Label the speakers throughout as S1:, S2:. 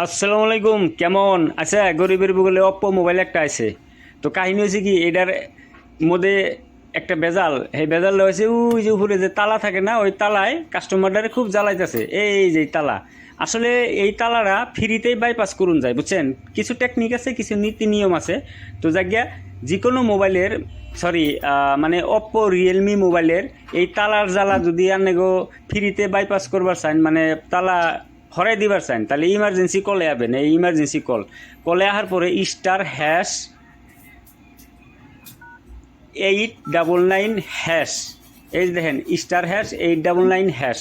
S1: আসসালামু আলাইকুম, কেমন আচ্ছা? গরিবের বগলে অপ্পো মোবাইল একটা আছে। তো কাহিনী হয়েছে কি, এটার মধ্যে একটা বেজাল, এই বেজাল হয়েছে ওই যে উপরে যে তালা থাকে না, ওই তালায় কাস্টমারটারে খুব জ্বালাইতেছে। এই যে তালা, আসলে এই তালাটা ফ্রিতেই বাইপাস করুন যায়, বুঝছেন? কিছু টেকনিক আছে, কিছু নীতি নিয়ম আছে। তো জায়গা যে কোনো মোবাইলের, সরি মানে অপ্পো রিয়েলমি মোবাইলের এই তালার জ্বালা যদি আনেগো ফ্রিতে বাইপাস করবার চান, মানে তালা হরাই দিবার চান, তাহলে ইমার্জেন্সি কলে আবেন। এই ইমার্জেন্সি কলে আসার পরে *899#, এই দেখেন *899#,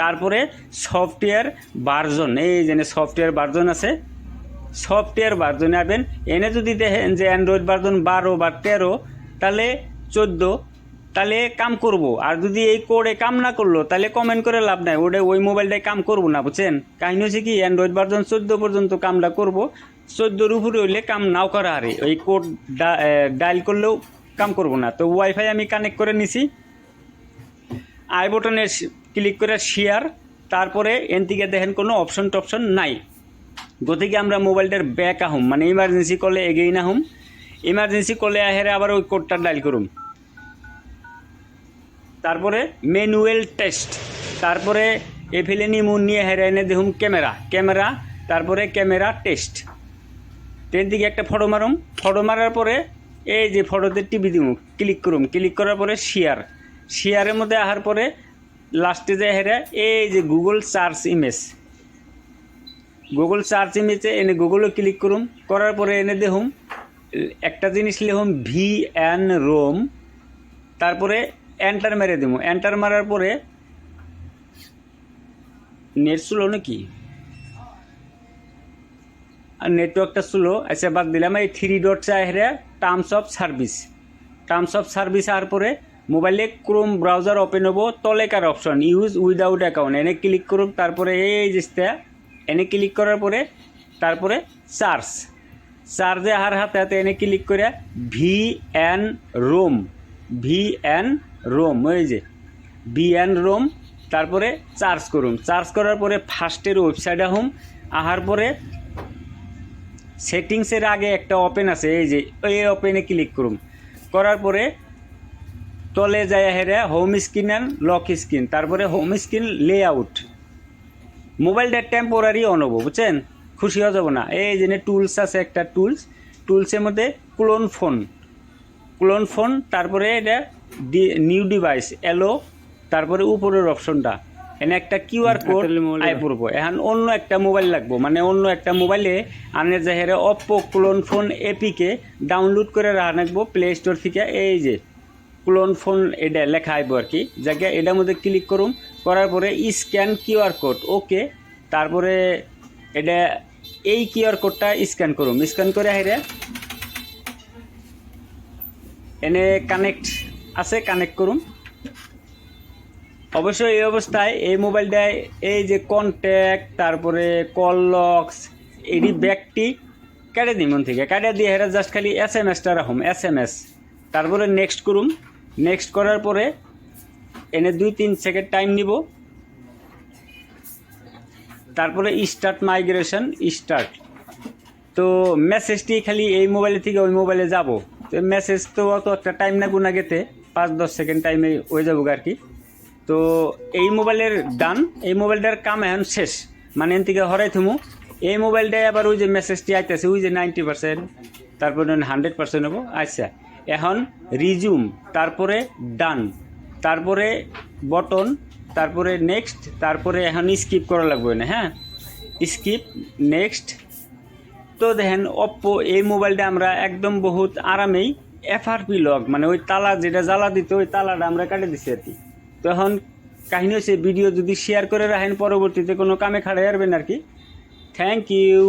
S1: তারপরে সফটওয়্যার ভার্জন, এই যে সফটওয়্যার ভার্জন আছে, সফটওয়্যার ভার্জনে আবেন। এনে যদি দেখেন যে অ্যান্ড্রয়েড ভার্জন 12 বা 13, তাহলে 14, তাহলে কাম করব। আর যদি এই কোডে কাম না করলো, তাহলে কমেন্ট করে লাভ নাই, ওই মোবাইলটাই কাম করবো না, বুঝছেন? কাহিনী হচ্ছে কি, অ্যান্ড্রয়েড ভার্জন 14 পর্যন্ত কামটা করব, 14-র উপরে হইলে কাম নাও করা আরে ওই কোড ডায়াল করলেও কাম করব না। তো ওয়াইফাই আমি কানেক্ট করে নিছি, আই বটনে ক্লিক করে শেয়ার, তারপরে এন থেকে দেখেন কোনো অপশন নাই। গতিকে আমরা মোবাইলটার ব্যাক আহম, মানে ইমার্জেন্সি কলে এগেই না হুম, ইমার্জেন্সি কলে আহেরে আবার ওই কোডটা ডায়াল করুন। তারপরে ম্যানুয়াল টেস্ট, তারপরে এফিলে নিমুন নিয়ে হেরে এনে দেখুন ক্যামেরা, তারপরে ক্যামেরা টেস্ট। ট্রেন দিকে একটা ফটো মারুম, ফটো মারার পরে এই যে ফটোতে টিপি দিব, ক্লিক করার পরে শেয়ারের মধ্যে আসার পরে লাস্টে যে হেরে এই যে গুগল সার্চ ইমেজে এনে গুগলে ক্লিক করুম, করার পরে এনে দেখুন একটা জিনিস লিখুন VN ROM, তারপরে এন্টার মেরে দেবো। এন্টার মারার পরে নেট স্লো নাকি, আর নেটওয়ার্কটা স্লো, আচ্ছা বাদ দিলাম। এই 3 ডট চাই হেরে টার্মস অফ সার্ভিস আর পরে মোবাইলে ক্রোম ব্রাউজার ওপেন হবো, তলেকার অপশন ইউজ উইদাউট অ্যাকাউন্ট এনে ক্লিক করুন। তারপরে এই যে এনে ক্লিক করার পরে তারপরে চার্জে আহার হাতে এনে ক্লিক করে VN ROM, ওই যে VN ROM, তারপরে চার্জ করার পরে ফার্স্টের ওয়েবসাইটে আহার পরে সেটিংসের আগে একটা ওপেন আছে, এই যে ওই ওপেনে ক্লিক করুন, করার পরে তলে যায় হেরে home screen and lock screen, তারপরে হোম স্ক্রিন লেআউট। মোবাইলটা টেম্পোরারি অন হবো, বুঝছেন? খুশি হয়ে যাব না। এই যে টুলস আছে, একটা টুলসের মধ্যে ক্লোন ফোন, তারপরে এটা নিউ ডিভাইস এলো, তারপরে উপরের অপশনটা এনে একটা QR কোড আয় পড়বো। এখন অন্য একটা মোবাইল লাগবো, মানে অন্য একটা মোবাইলে আনের জাহেরে Oppo clone phone APK download করে রাখবো প্লে স্টোর থেকে। এই যে ক্লোন ফোন এটা লেখা আইব আর কি, যাকে এটার মধ্যে ক্লিক করুন, করার পরে স্ক্যান QR কোড, ওকে। তারপরে এটা এই QR কোডটা স্ক্যান করুন, স্ক্যান করে হেরে এনে কানেক্ট করুন। অবশ্যই এই অবস্থায় এই মোবাইলটায় এই যে কন্ট্যাক্ট, তারপরে কল লক্স, এডি ব্যাগটি কেটে দিই, মন থেকে কেটে দিয়ে হেরা জাস্ট খালি SMS-টা রাখুন, SMS। তারপরে নেক্সট করুন, নেক্সট করার পরে এনে 2-3 সেকেন্ড টাইম নিব, তারপরে স্টার্ট মাইগ্রেশন স্টার্ট। তো মেসেজটি খালি এই মোবাইলে থেকে ওই মোবাইলে যাব, তো মেসেজ তো অত একটা টাইম না গুনা গেতে 5-10 সেকেন্ড টাইমে হয়ে যাবো আর কি। তো এই মোবাইলের ডান, এই মোবাইলটার কাম এখন শেষ, মানে এন থেকে হরাই থুমু। এই মোবাইলটায় আবার ওই যে মেসেজটি আইতেছে, ওই যে 90%, তারপরে 100% হবো। আচ্ছা, এখন রিজুম, তারপরে ডান, তারপরে বটন, তারপরে নেক্সট, তারপরে এখন স্কিপ করা লাগবে না, হ্যাঁ স্কিপ, নেক্সট। তো দেখেন অপ্পো এই মোবাইলটা আমরা একদম বহুত আরামেই FRP লক, মানে ওই তালা যেটা জ্বালা দিত ওই তালাটা আমরা কাটে দিচ্ছি আর কি। তো এখন কাহিনী হচ্ছে, ভিডিও যদি শেয়ার করে রাখেন পরবর্তীতে কোনো কামে খাড়াই আসবেন আর কি। Thank you.